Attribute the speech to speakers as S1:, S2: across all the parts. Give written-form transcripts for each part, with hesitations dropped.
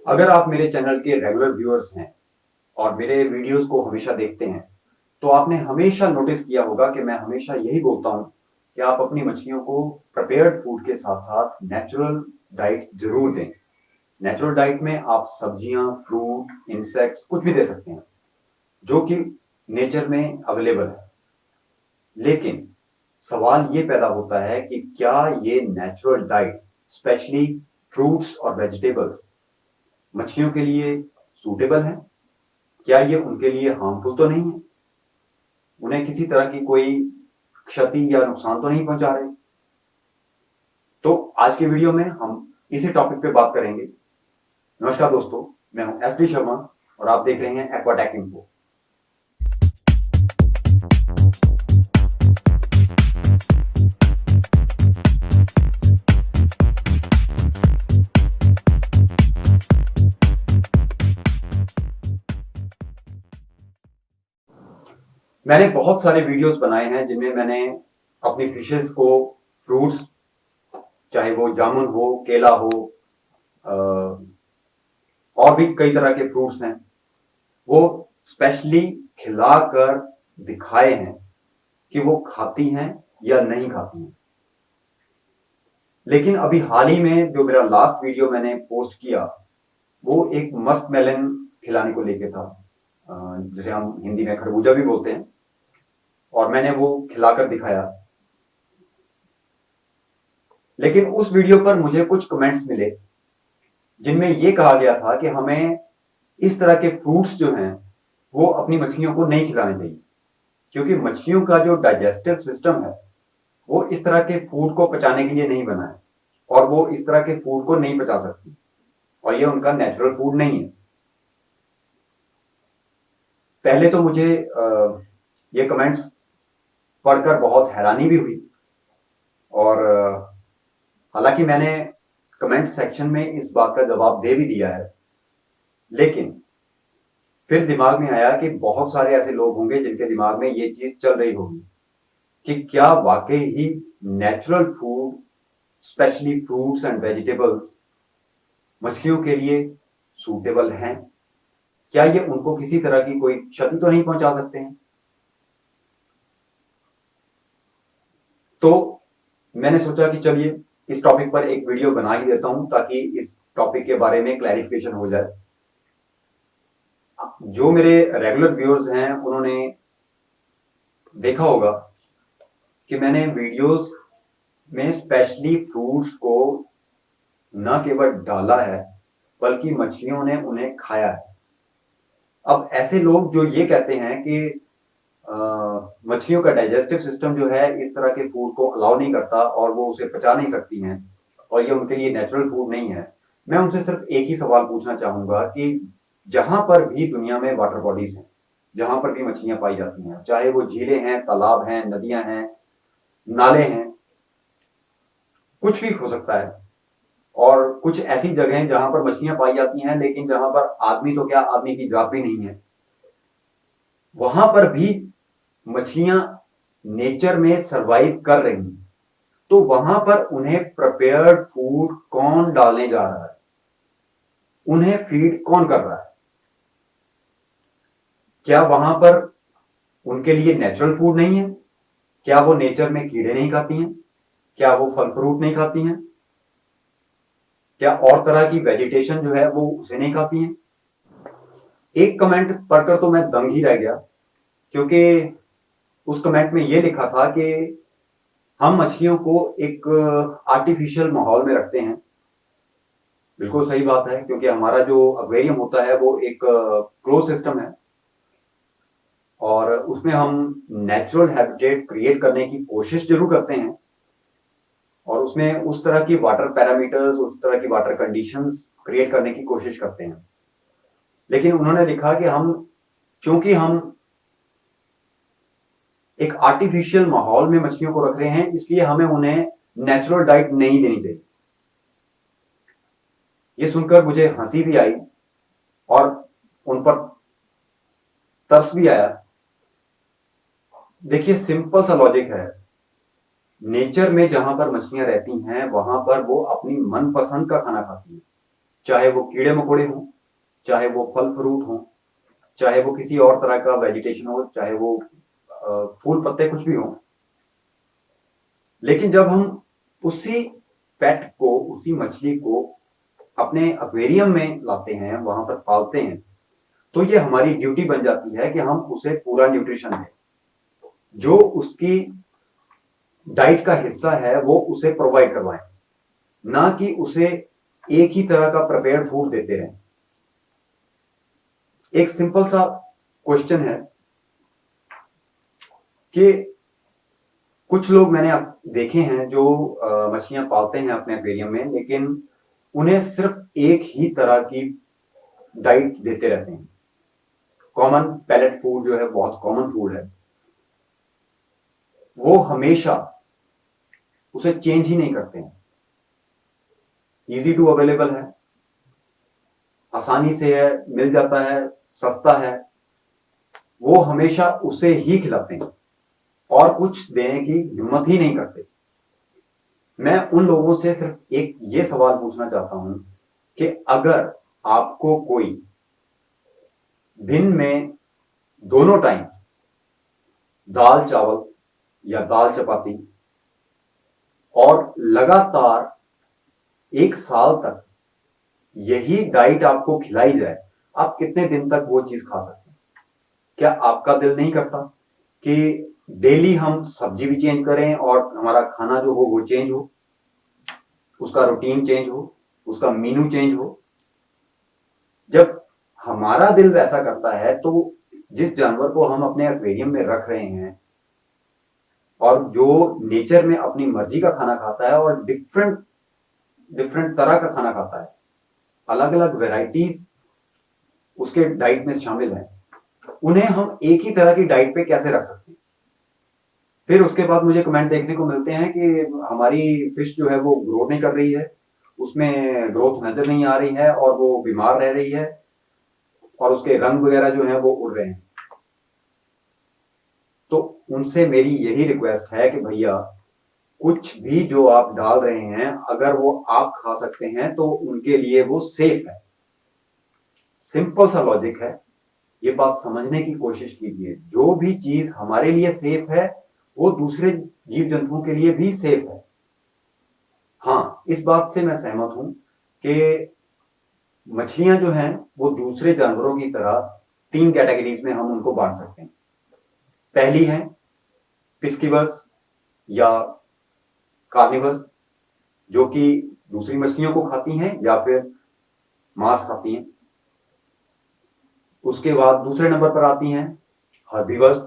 S1: अगर आप मेरे चैनल के रेगुलर व्यूअर्स हैं और मेरे वीडियोस को हमेशा देखते हैं, तो आपने हमेशा नोटिस किया होगा कि मैं हमेशा यही बोलता हूं कि आप अपनी मछलियों को प्रिपेयर्ड फूड के साथ-साथ नेचुरल डाइट ज़रूर दें। नेचुरल डाइट में आप सब्जियां, फ्रूट, इंसेक्ट्स कुछ भी दे सकते हैं, जो कि नेचर में अवेलेबल है। लेकिन सवाल ये पैदा होता है कि क्या ये नेचुरल डाइट्स, स्पेशली फ्रूट्स और वेजिटेबल्स, मछलियों के लिए सूटेबल है? क्या ये उनके लिए हार्मफुल तो नहीं है? उन्हें किसी तरह की कोई क्षति या नुकसान तो नहीं पहुंचा रहे? तो आज के वीडियो में हम इसी टॉपिक पे बात करेंगे। नमस्कार दोस्तों, मैं हूं एस डी शर्मा और आप देख रहे हैं एक्वाटेक इन्फो। मैंने बहुत सारे वीडियोस बनाए हैं जिनमें मैंने अपनी फिशेस को फ्रूट्स, चाहे वो जामुन हो, केला हो, और भी कई तरह के फ्रूट्स हैं, वो स्पेशली खिलाकर दिखाए हैं कि वो खाती हैं या नहीं खाती हैं। लेकिन अभी हाल ही में जो मेरा लास्ट वीडियो मैंने पोस्ट किया, वो एक मस्क मेलन खिलाने को लेके था, जिसे हम हिंदी में खरबूजा भी बोलते हैं, और मैंने वो खिलाकर दिखाया। लेकिन उस वीडियो पर मुझे कुछ कमेंट्स मिले जिनमें ये कहा गया था कि हमें इस तरह के फ्रूट्स जो हैं वो अपनी मछलियों को नहीं खिलाने चाहिए, क्योंकि मछलियों का जो डाइजेस्टिव सिस्टम है वो इस तरह के फूड को पचाने के लिए नहीं बना है, और वो इस तरह के फूड को नहीं पचा सकती, और ये उनका नेचुरल फूड नहीं है। पहले तो मुझे ये कमेंट्स पढ़कर बहुत हैरानी भी हुई, और हालांकि मैंने कमेंट सेक्शन में इस बात का जवाब दे भी दिया है, लेकिन फिर दिमाग में आया कि बहुत सारे ऐसे लोग होंगे जिनके दिमाग में ये चीज चल रही होगी कि क्या वाकई ही natural food, specially fruits and vegetables, मछलियों के लिए सूटेबल हैं? क्या ये उनको किसी तरह की कोई क्षति तो नहीं पहुंचा सकते हैं? तो मैंने सोचा कि चलिए इस टॉपिक पर एक वीडियो बना ही देता हूं, ताकि इस टॉपिक के बारे में क्लैरिफिकेशन हो जाए। जो मेरे रेगुलर व्यूअर्स हैं उन्होंने देखा होगा कि मैंने वीडियोस में स्पेशली फ्रूट्स को न केवल डाला है, बल्कि मछलियों ने उन्हें खाया है। अब ऐसे लोग जो ये कहते हैं कि मछलियों का डाइजेस्टिव सिस्टम जो है इस तरह के फूड को अलाउ नहीं करता और वो उसे पचा नहीं सकती हैं, और ये उनके लिए नेचुरल फूड नहीं है, मैं उनसे सिर्फ एक ही सवाल पूछना चाहूंगा कि जहां पर भी दुनिया में वाटर बॉडीज हैं, जहां पर भी मछलियां पाई जाती हैं, चाहे वो झीलें हैं, तालाब हैं, नदियां हैं, नाले हैं, कुछ भी हो सकता है, और कुछ ऐसी जगह हैं जहां पर मछलियां पाई जाती हैं लेकिन जहां पर आदमी तो क्या, आदमी की जात भी नहीं है, वहां पर भी मछलियां नेचर में सरवाइव कर रही हैं। तो वहां पर उन्हें प्रिपेयर्ड फूड कौन डालने जा रहा है? उन्हें फीड कौन कर रहा है? क्या वहां पर उनके लिए नेचुरल फूड नहीं है? क्या वो नेचर में कीड़े नहीं खाती हैं? क्या वो फल फ्रूट नहीं खाती हैं? क्या और तरह की वेजिटेशन जो है वो उसे नहीं खाती हैं? एक कमेंट पढ़कर तो मैं दंग ही रह गया, क्योंकि उस कमेंट में ये लिखा था कि हम मछलियों को एक आर्टिफिशियल माहौल में रखते हैं। बिल्कुल सही बात है, क्योंकि हमारा जो एक्वेरियम होता है वो एक क्लोज सिस्टम है, और उसमें हम नेचुरल हैबिटेट क्रिएट करने की कोशिश जरूर करते हैं, और उसमें उस तरह की वाटर पैरामीटर्स, उस तरह की वाटर कंडीशंस क्रिएट करने की कोशिश करते हैं। लेकिन उन्होंने लिखा कि चूंकि हम एक आर्टिफिशियल माहौल में मछलियों को रख रहे हैं, इसलिए हमें उन्हें नेचुरल डाइट नहीं देनी चाहिए। ये सुनकर मुझे हंसी भी आई और उन पर तरस भी आया। देखिए, सिंपल सा लॉजिक है, नेचर में जहां पर मछलियां रहती हैं वहां पर वो अपनी मनपसंद का खाना खाती हैं। चाहे वो कीड़े मकोड़े हों, चाहे वो फल फ्रूट हों, चाहे वो किसी और तरह का वेजिटेशन हो, चाहे वो फूल पत्ते कुछ भी हों। लेकिन जब हम उसी पेट को, उसी मछली को अपने एक्वेरियम में लाते हैं, वहां पर पालते हैं, तो ये हमारी ड्यूटी बन जाती है कि हम उसे पूरा न्यूट्रिशन दें, जो उसकी डाइट का हिस्सा है वो उसे प्रोवाइड करवाएं, ना कि उसे एक ही तरह का प्रिपेयर्ड फूड देते रहें। एक सिंपल सा क्वेश्चन है कि कुछ लोग मैंने देखे हैं जो मछलियां पालते हैं अपने एक्वेरियम में, लेकिन उन्हें सिर्फ एक ही तरह की डाइट देते रहते हैं। कॉमन पैलेट फूड जो है, बहुत कॉमन फूड है, वो हमेशा उसे चेंज ही नहीं करते हैं। इजी टू अवेलेबल है, आसानी से है, मिल जाता है, सस्ता है, वो हमेशा उसे ही खिलाते हैं और कुछ देने की हिम्मत ही नहीं करते। मैं उन लोगों से सिर्फ एक ये सवाल पूछना चाहता हूं कि अगर आपको कोई दिन में दोनों टाइम दाल चावल या दाल चपाती और लगातार 1 साल तक यही डाइट आपको खिलाई जाए, आप कितने दिन तक वो चीज खा सकते हैं? क्या आपका दिल नहीं करता कि डेली हम सब्जी भी चेंज करें और हमारा खाना जो हो वो चेंज हो, उसका रूटीन चेंज हो, उसका मेनू चेंज हो? जब हमारा दिल वैसा करता है तो जिस जानवर को हम अपने एक्वेरियम में रख रहे हैं और जो नेचर में अपनी मर्जी का खाना खाता है और डिफरेंट डिफरेंट तरह का खाना खाता है, अलग अलग वेराइटीज उसके डाइट में शामिल है, उन्हें हम एक ही तरह की डाइट पे कैसे रख सकते हैं? फिर उसके बाद मुझे कमेंट देखने को मिलते हैं कि हमारी फिश जो है वो ग्रो नहीं कर रही है, उसमें ग्रोथ नजर नहीं आ रही है और वो बीमार रह रही है और उसके रंग वगैरह जो है वो उड़ रहे हैं। तो उनसे मेरी यही रिक्वेस्ट है कि भैया, कुछ भी जो आप डाल रहे हैं, अगर वो आप खा सकते हैं तो उनके लिए वो सेफ है। सिंपल सा लॉजिक है, ये बात समझने की कोशिश कीजिए। जो भी चीज हमारे लिए सेफ है वो दूसरे जीव जंतुओं के लिए भी सेफ है। हाँ, इस बात से मैं सहमत हूं कि मछलियां जो हैं वो दूसरे जानवरों की तरह 3 कैटेगरीज में हम उनको बांट सकते हैं। पहली है पिस्किवर्स या कार्निवर्स, जो कि दूसरी मछलियों को खाती हैं या फिर मांस खाती हैं। उसके बाद दूसरे नंबर पर आती हैं हर्बीवर्स,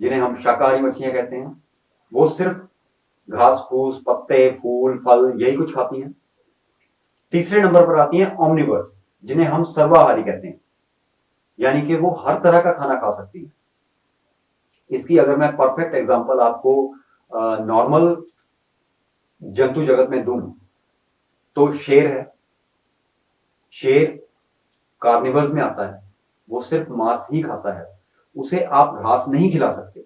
S1: जिन्हें हम शाकाहारी मछलियां कहते हैं। वो सिर्फ घास फूस, पत्ते, फूल, फल यही कुछ खाती हैं। तीसरे नंबर पर आती हैं ओमनिवर्स, जिन्हें हम सर्वाहारी कहते हैं, यानी कि वो हर तरह का खाना खा सकती है। इसकी अगर मैं परफेक्ट एग्जांपल आपको नॉर्मल जंतु जगत में दूं तो शेर है। शेर कार्निवल्स में आता है, वो सिर्फ मांस ही खाता है, उसे आप घास नहीं खिला सकते।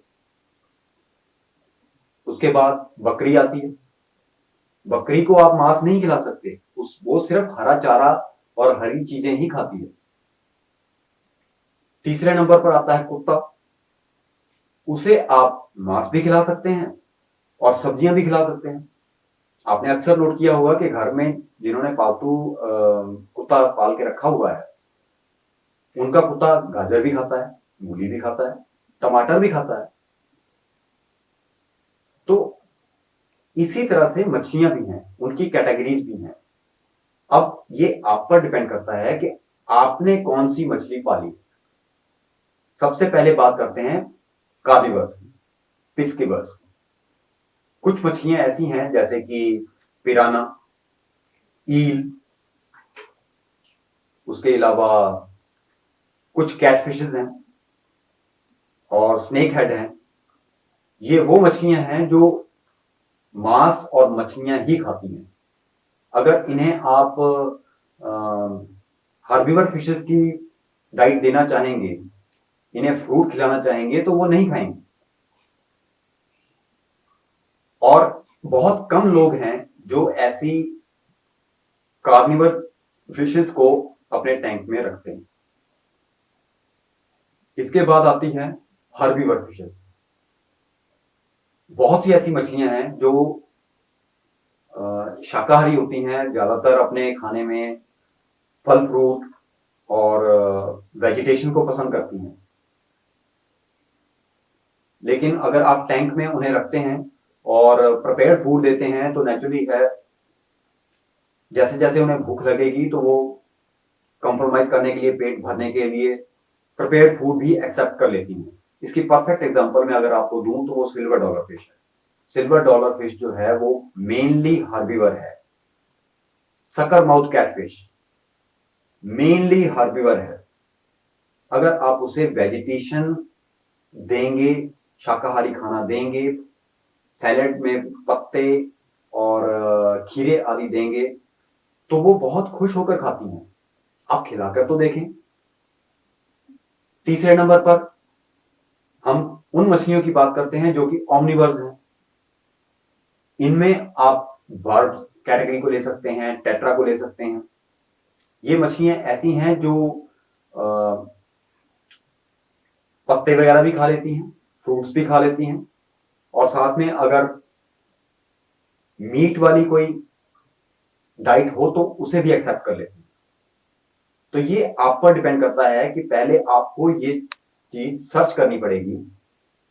S1: उसके बाद बकरी आती है, बकरी को आप मांस नहीं खिला सकते, वो सिर्फ हरा चारा और हरी चीजें ही खाती है। तीसरे नंबर पर आता है कुत्ता, उसे आप मांस भी खिला सकते हैं और सब्जियां भी खिला सकते हैं। आपने अक्सर नोट किया होगा कि घर में जिन्होंने पालतू कुत्ता पाल के रखा हुआ है, उनका कुत्ता गाजर भी खाता है, मूली भी खाता है, टमाटर भी खाता है। तो इसी तरह से मछलियां भी हैं, उनकी कैटेगरीज भी हैं। अब ये आप पर डिपेंड करता है कि आपने कौन सी मछली पाली। सबसे पहले बात करते हैं कार्निवर्स की, पिस्किवर्स की। कुछ मछलियां ऐसी हैं जैसे कि पिराना, ईल, उसके अलावा कुछ कैटफिशेस हैं और स्नेक हेड हैं। ये वो मछलियां हैं जो मांस और मछलियां ही खाती हैं। अगर इन्हें आप हार्बिवर फिशेस की डाइट देना चाहेंगे, इन्हें फ्रूट खिलाना चाहेंगे, तो वो नहीं खाएंगे। और बहुत कम लोग हैं जो ऐसी कार्निवर फिशेस को अपने टैंक में रखते हैं। इसके बाद आती है हर्बीवर फिशेस। बहुत सी ऐसी मछलियां हैं जो शाकाहारी होती हैं, ज्यादातर अपने खाने में फल फ्रूट और वेजिटेशन को पसंद करती हैं। लेकिन अगर आप टैंक में उन्हें रखते हैं और प्रिपेयर्ड फूड देते हैं तो नेचुरली है, जैसे जैसे उन्हें भूख लगेगी तो वो कॉम्प्रोमाइज करने के लिए, पेट भरने के लिए प्रिपेयर्ड फूड भी एक्सेप्ट कर लेती हैं। इसकी परफेक्ट एग्जांपल मैं अगर आपको दूं तो वो सिल्वर डॉलर फिश है। सिल्वर डॉलर फिश जो है वो मेनली हर्बीवर है। सकर माउथ कैटफिश मेनली हर्बीवर है। अगर आप उसे वेजिटेशन देंगे, शाकाहारी खाना देंगे, सैलेड में पत्ते और खीरे आदि देंगे तो वो बहुत खुश होकर खाती हैं। आप खिलाकर तो देखें। तीसरे नंबर पर हम उन मछलियों की बात करते हैं जो कि ओमनिवर्स हैं। इनमें आप बर्ड कैटेगरी को ले सकते हैं, टेट्रा को ले सकते हैं। ये मछलियां ऐसी हैं जो पत्ते वगैरह भी खा लेती हैं, फ्रूट्स भी खा लेती हैं, और साथ में अगर मीट वाली कोई डाइट हो तो उसे भी एक्सेप्ट कर लेती हैं। तो ये आप पर डिपेंड करता है कि पहले आपको ये चीज सर्च करनी पड़ेगी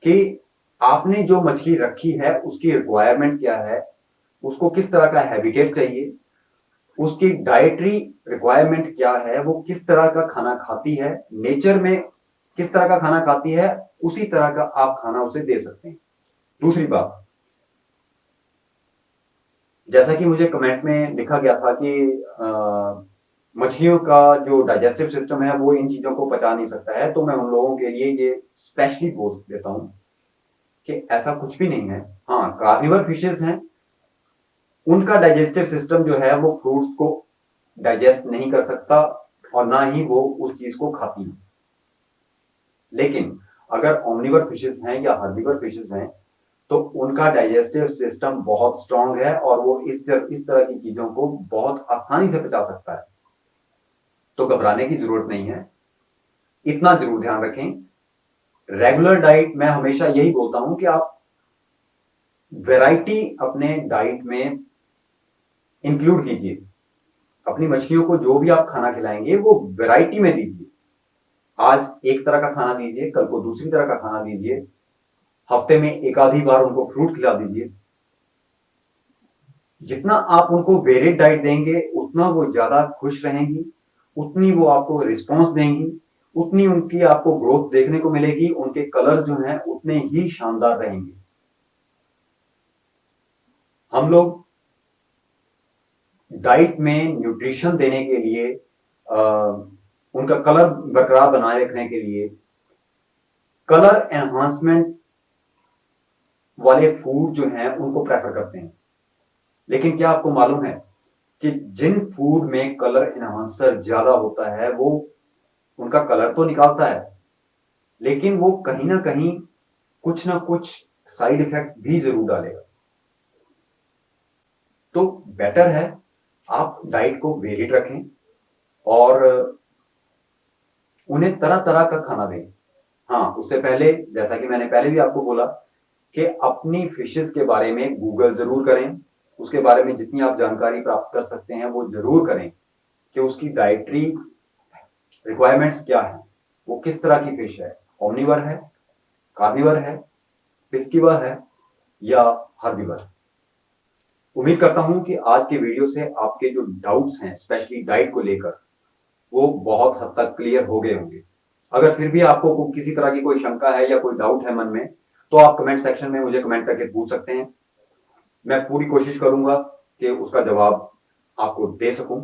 S1: कि आपने जो मछली रखी है उसकी रिक्वायरमेंट क्या है, उसको किस तरह का हैबिटेट चाहिए, उसकी डाइटरी रिक्वायरमेंट क्या है, वो किस तरह का खाना खाती है, नेचर में किस तरह का खाना खाती है, उसी तरह का आप खाना उसे दे सकते हैं। दूसरी बात, जैसा कि मुझे कमेंट में लिखा गया था कि मछलियों का जो डाइजेस्टिव सिस्टम है वो इन चीजों को पचा नहीं सकता है, तो मैं उन लोगों के लिए ये स्पेशली बोल देता हूं कि ऐसा कुछ भी नहीं है। हाँ, कार्निवर फिशेस हैं, उनका डाइजेस्टिव सिस्टम जो है वो फ्रूट्स को डाइजेस्ट नहीं कर सकता और ना ही वो उस चीज को खाती है। लेकिन अगर ओमनिवर फिशेस हैं या हर्बीवर फिशेस हैं तो उनका डाइजेस्टिव सिस्टम बहुत स्ट्रांग है और वो इस तरह की चीजों को बहुत आसानी से पचा सकता है। तो घबराने की जरूरत नहीं है। इतना जरूर ध्यान रखें, रेगुलर डाइट मैं हमेशा यही बोलता हूं कि आप वैरायटी अपने डाइट में इंक्लूड कीजिए। अपनी मछलियों को जो भी आप खाना खिलाएंगे वो वैरायटी में दीजिए। आज एक तरह का खाना दीजिए, कल को दूसरी तरह का खाना दीजिए, हफ्ते में एक आधी बार उनको फ्रूट खिला दीजिए। जितना आप उनको वेरिएड डाइट देंगे उतना वो ज्यादा खुश रहेंगी, उतनी वो आपको रिस्पॉन्स देंगी, उतनी उनकी आपको ग्रोथ देखने को मिलेगी, उनके कलर जो हैं उतने ही शानदार रहेंगे। हम लोग डाइट में न्यूट्रिशन देने के लिए, उनका कलर बरकरार बनाए रखने के लिए कलर एनहांसमेंट वाले फूड जो हैं उनको प्रेफर करते हैं। लेकिन क्या आपको मालूम है कि जिन फूड में कलर एनहांसर ज्यादा होता है वो उनका कलर तो निकालता है, लेकिन वो कहीं ना कहीं कुछ ना कुछ साइड इफेक्ट भी जरूर डालेगा। तो बेटर है आप डाइट को वेरिड रखें और उन्हें तरह तरह का खाना दें। हाँ, उससे पहले जैसा कि मैंने पहले भी आपको बोला कि अपनी फिशेस के बारे में गूगल जरूर करें। उसके बारे में जितनी आप जानकारी प्राप्त कर सकते हैं वो जरूर करें कि उसकी डाइटरी रिक्वायरमेंट्स क्या है, वो किस तरह की फिश है, ओमनिवर है, कार्निवर है, पिस्किवर है या हर्बीवर। उम्मीद करता हूं कि आज के वीडियो से आपके जो डाउट्स हैं स्पेशली डाइट को लेकर वो बहुत हद तक क्लियर हो गए होंगे। अगर फिर भी आपको किसी तरह की कोई शंका है या कोई डाउट है मन में तो आप कमेंट सेक्शन में मुझे कमेंट करके पूछ सकते हैं। मैं पूरी कोशिश करूंगा कि उसका जवाब आपको दे सकूं।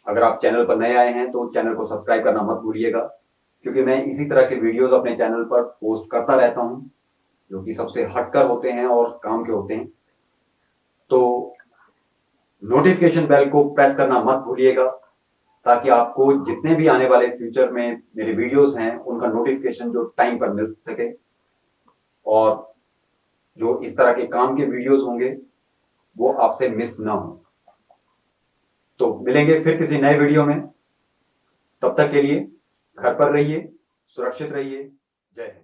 S1: अगर आप चैनल पर नए आए हैं तो चैनल को सब्सक्राइब करना मत भूलिएगा, क्योंकि मैं इसी तरह के वीडियोस अपने चैनल पर पोस्ट करता रहता हूं जो कि सबसे हटकर होते हैं और काम के होते हैं। तो नोटिफिकेशन बेल को प्रेस करना मत भूलिएगा ताकि आपको जितने भी आने वाले फ्यूचर में मेरे वीडियोस हैं उनका नोटिफिकेशन जो टाइम पर मिल सके, और जो इस तरह के काम के वीडियोस होंगे वो आपसे मिस ना हो। तो मिलेंगे फिर किसी नए वीडियो में, तब तक के लिए घर पर रहिए, सुरक्षित रहिए। जय हिंद।